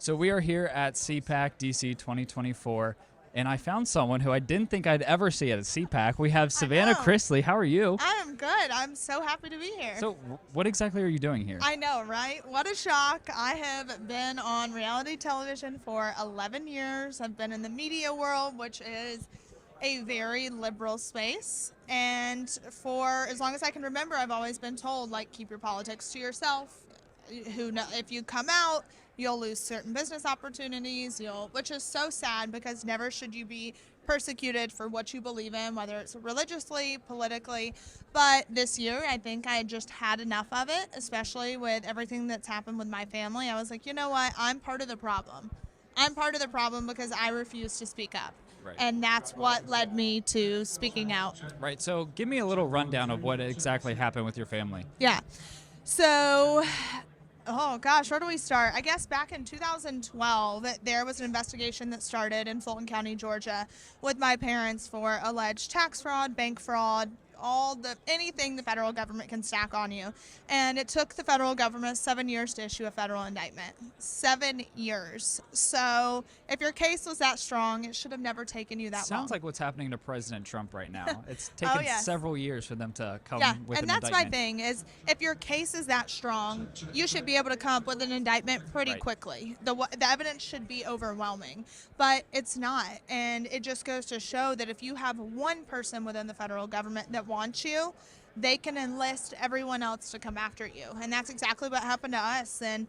So we are here at CPAC DC 2024, and I found someone who I didn't think I'd ever see at a CPAC. We have Savannah Chrisley. How are you? I'm good. I'm so happy to be here. So what exactly are you doing here? I know, right? What a shock. I have been on reality television for 11 years. I've been in the media world, which is a very liberal space. And for as long as I can remember, I've always been told, like, keep your politics to yourself. If you come out, you'll lose certain business opportunities, which is so sad because never should you be persecuted for what you believe in, whether it's religiously, politically. But this year, I think I just had enough of it, especially with everything that's happened with my family. I was like, you know what? I'm part of the problem. I'm part of the problem because I refuse to speak up. Right. And that's what led me to speaking out. Right. So give me a little rundown of what exactly happened with your family. Yeah. So, oh gosh, where do we start? I guess back in 2012, there was an investigation that started in Fulton County, Georgia, with my parents for alleged tax fraud, bank fraud, anything the federal government can stack on you. And it took the federal government 7 years to issue a federal indictment. 7 years. So if your case was that strong, it should have never taken you that long. Sounds like what's happening to President Trump right now. It's taken yes. several years for them to come with an and that's indictment. my thing is if your case is that strong, you should be able to come up with an indictment pretty quickly. The evidence should be overwhelming, but it's not. And it just goes to show that if you have one person within the federal government that wants you, they can enlist everyone else to come after you. And that's exactly what happened to us. And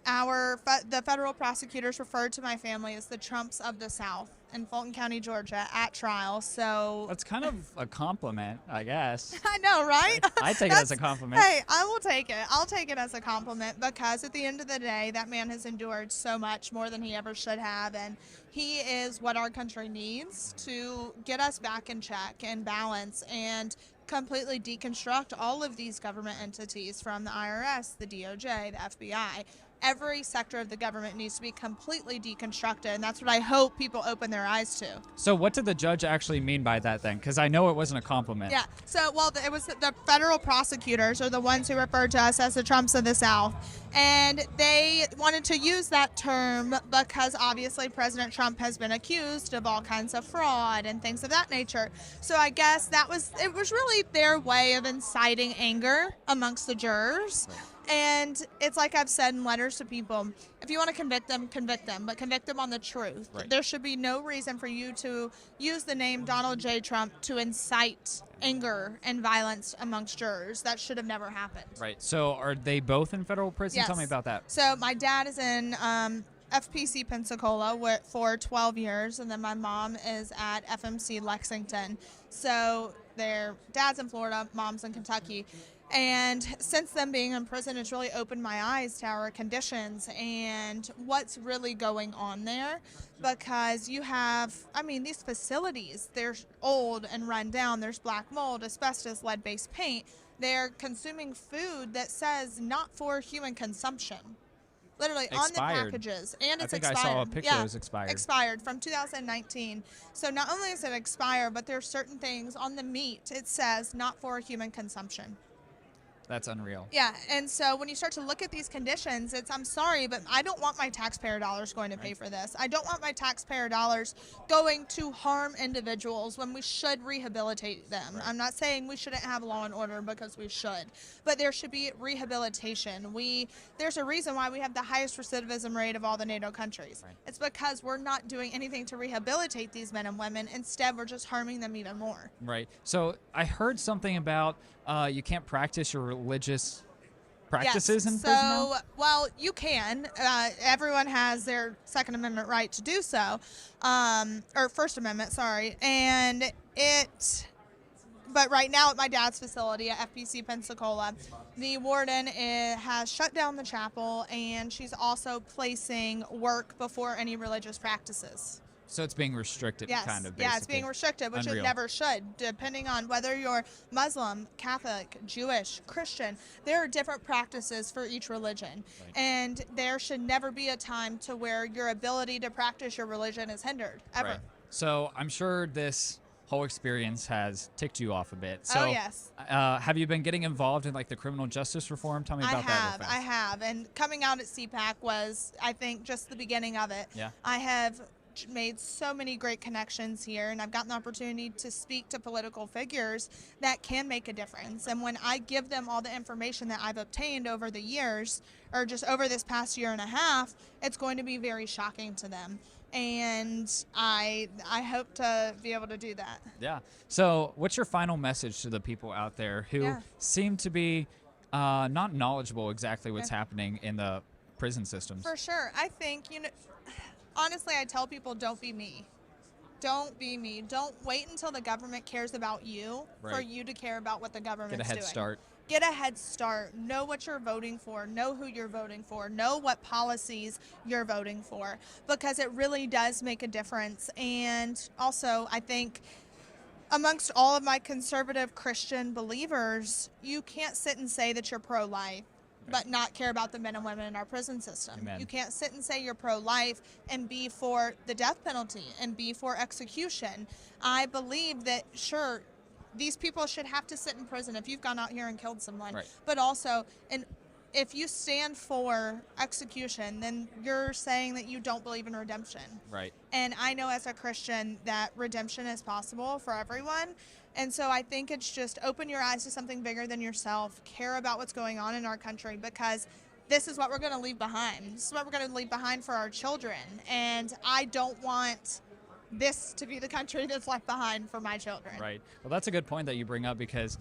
the federal prosecutors referred to my family as the Trumps of the South in Fulton County, Georgia, at trial. So that's kind of a compliment, I guess. I know, right? I take it as a compliment. Hey, I will take it. I'll take it as a compliment because at the end of the day, that man has endured so much more than he ever should have. And he is what our country needs to get us back in check and balance and completely deconstruct all of these government entities from the IRS, the DOJ, the FBI. Every sector of the government needs to be completely deconstructed, and that's what I hope people open their eyes to. So what did the judge actually mean by that then? Because I know it wasn't a compliment. Yeah, so, it was the federal prosecutors are the ones who referred to us as the Trumps of the South, and they wanted to use that term because obviously President Trump has been accused of all kinds of fraud and things of that nature. So I guess it was really their way of inciting anger amongst the jurors. Right. And it's like I've said in letters to people, if you want to convict them, but convict them on the truth. Right. There should be no reason for you to use the name Donald J. Trump to incite anger and violence amongst jurors. That should have never happened. Right. So are they both in federal prison? Yes. Tell me about that. So my dad is in FPC Pensacola for 12 years, and then my mom is at FMC Lexington. So their dad's in Florida, mom's in Kentucky. And since them being in prison, it's really opened my eyes to our conditions and what's really going on there. Because you have, these facilities, they're old and run down. There's black mold, asbestos, lead-based paint. They're consuming food that says not for human consumption. Literally expired. On the packages. And it's expired. I saw a picture it was expired. Expired from 2019. So not only is it expired, but there's certain things on the meat. It says not for human consumption. That's unreal. Yeah, and so when you start to look at these conditions, I'm sorry, but I don't want my taxpayer dollars going to pay for this. I don't want my taxpayer dollars going to harm individuals when we should rehabilitate them. Right. I'm not saying we shouldn't have law and order because we should, but there should be rehabilitation. There's a reason why we have the highest recidivism rate of all the NATO countries. Right. It's because we're not doing anything to rehabilitate these men and women. Instead, we're just harming them even more. Right. So I heard something about you can't practice your religious practices in prison now? Well, you can. Everyone has their Second Amendment right to do so, or First Amendment, sorry. But right now at my dad's facility at FPC Pensacola, the warden has shut down the chapel, and she's also placing work before any religious practices. So it's being restricted, kind of, basically. Yeah, it's being restricted, which it never should, depending on whether you're Muslim, Catholic, Jewish, Christian. There are different practices for each religion, and there should never be a time to where your ability to practice your religion is hindered, ever. Right. So I'm sure this whole experience has ticked you off a bit. So, Oh, yes. Have you been getting involved in like the criminal justice reform? Tell me about that real fast. I have. And coming out at CPAC was, I think, just the beginning of it. Yeah. I have made so many great connections here, and I've gotten the opportunity to speak to political figures that can make a difference. And when I give them all the information that I've obtained over the years, or just over this past year and a half, it's going to be very shocking to them. And I hope to be able to do that. Yeah. So what's your final message to the people out there who seem to be not knowledgeable exactly what's happening in the prison systems? For sure. I think, honestly, I tell people, don't be me. Don't be me. Don't wait until the government cares about you for you to care about what the government's doing. Get a head start. Get a head start. Know what you're voting for. Know who you're voting for. Know what policies you're voting for, because it really does make a difference. And also, I think amongst all of my conservative Christian believers, you can't sit and say that you're pro-life but not care about the men and women in our prison system. Amen. You can't sit and say you're pro-life and be for the death penalty and be for execution. I believe that, sure, these people should have to sit in prison if you've gone out here and killed someone. Right. But also, if you stand for execution, then you're saying that you don't believe in redemption. Right. And I know as a Christian that redemption is possible for everyone. And so I think it's just open your eyes to something bigger than yourself. Care about what's going on in our country, because this is what we're going to leave behind. This is what we're going to leave behind for our children. And I don't want this to be the country that's left behind for my children. Right. Well, that's a good point that you bring up, because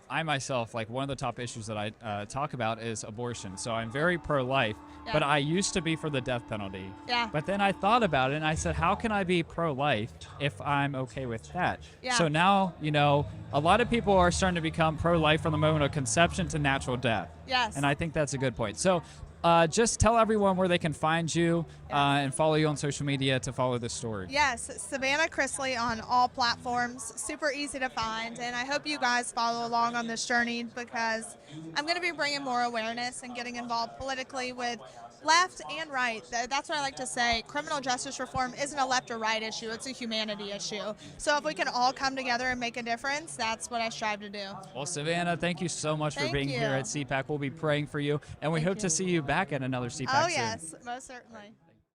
I myself, like, one of the top issues that I talk about is abortion. So I'm very pro-life, but I used to be for the death penalty. Yeah. But then I thought about it and I said, how can I be pro-life if I'm okay with that? Yeah. So now, a lot of people are starting to become pro-life from the moment of conception to natural death. Yes. And I think that's a good point. So just tell everyone where they can find you and follow you on social media to follow this story. Yes, Savannah Chrisley on all platforms. Super easy to find, and I hope you guys follow along on this journey, because I'm going to be bringing more awareness and getting involved politically with left and right. That's what I like to say. Criminal justice reform isn't a left or right issue. It's a humanity issue. So if we can all come together and make a difference, that's what I strive to do. Well, Savannah, thank you so much for being here at CPAC. We'll be praying for you, and we hope to see you back at another CPAC soon. Oh, yes, most certainly.